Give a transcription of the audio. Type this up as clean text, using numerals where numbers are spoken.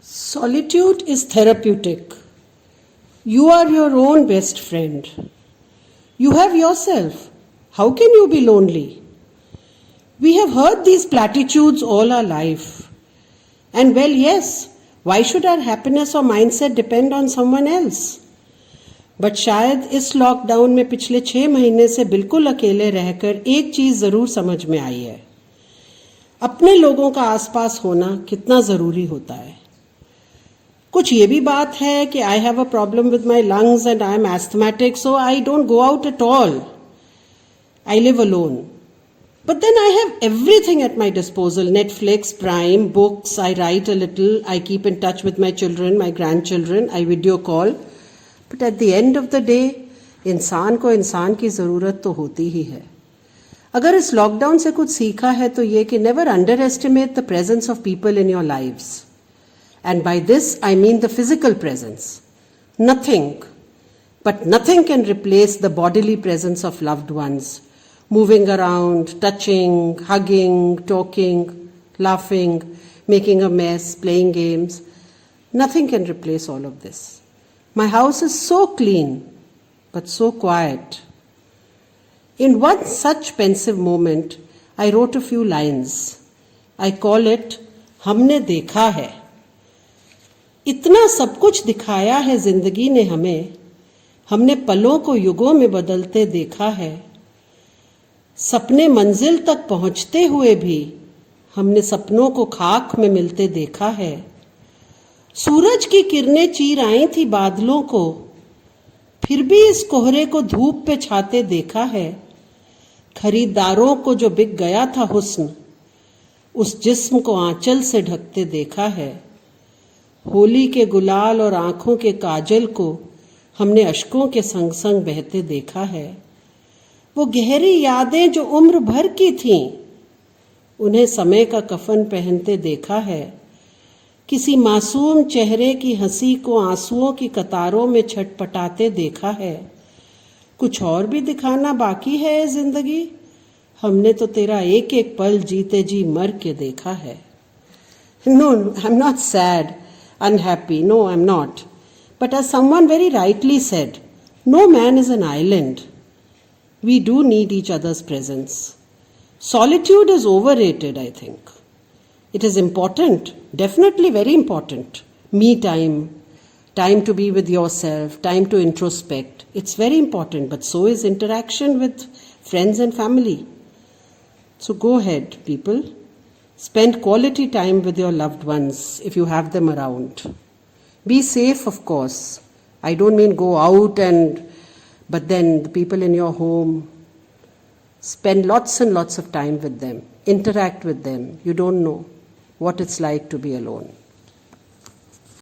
Solitude is therapeutic. You are your own best friend. You have yourself. How can you be lonely? We have heard these platitudes all our life. And well, yes, why should our happiness or mindset depend on someone else? But शायद इस lockdown में पिछले 6 महीने से बिल्कुल अकेले रहकर एक चीज जरूर समझ में आई है, अपने लोगों का आसपास होना कितना जरूरी होता है। कुछ ये भी बात है कि I have a problem with my lungs and I am asthmatic, so I don't go out at all. I live alone. But then I have everything at my disposal: Netflix, Prime, books, I write a little, I keep in touch with my children, my grandchildren, I video call. But at the end of the day, इंसान को इंसान की ज़रूरत तो होती ही है. अगर इस लॉकडाउन से कुछ सीखा है तो ये कि never underestimate the presence of people in your lives. And by this I mean the physical presence. Nothing, but nothing can replace the bodily presence of loved ones. Moving around, touching, hugging, talking, laughing, making a mess, playing games. Nothing can replace all of this. My house is so clean, but so quiet. In one such pensive moment, I wrote a few lines. I call it, हमने देखा है. इतना सब कुछ दिखाया है जिंदगी ने हमें, हमने पलों को युगों में बदलते देखा है. सपने मंजिल तक पहुंचते हुए भी हमने सपनों को खाक में मिलते देखा है. सूरज की किरणें चीर आई थी बादलों को, फिर भी इस कोहरे को धूप पे छाते देखा है. खरीदारों को जो बिक गया था हुस्न, उस जिस्म को आंचल से ढकते देखा है. होली के गुलाल और आंखों के काजल को हमने अश्कों के संग संग बहते देखा है. वो गहरी यादें जो उम्र भर की थीं, उन्हें समय का कफन पहनते देखा है. किसी मासूम चेहरे की हंसी को आंसुओं की कतारों में छटपटाते देखा है. कुछ और भी दिखाना बाकी है जिंदगी, हमने तो तेरा एक एक पल जीते जी मर के देखा है. No, I'm not sad, unhappy. No, I'm not. But as someone very rightly said, no man is an island. We do need each other's presence. Solitude is overrated, I think. It is important, definitely very important. Me time, time to be with yourself, time to introspect. It's very important, but so is interaction with friends and family. So go ahead, people. Spend quality time with your loved ones if you have them around. Be safe, of course. I don't mean go out but then the people in your home, spend lots and lots of time with them. Interact with them. You don't know what it's like to be alone.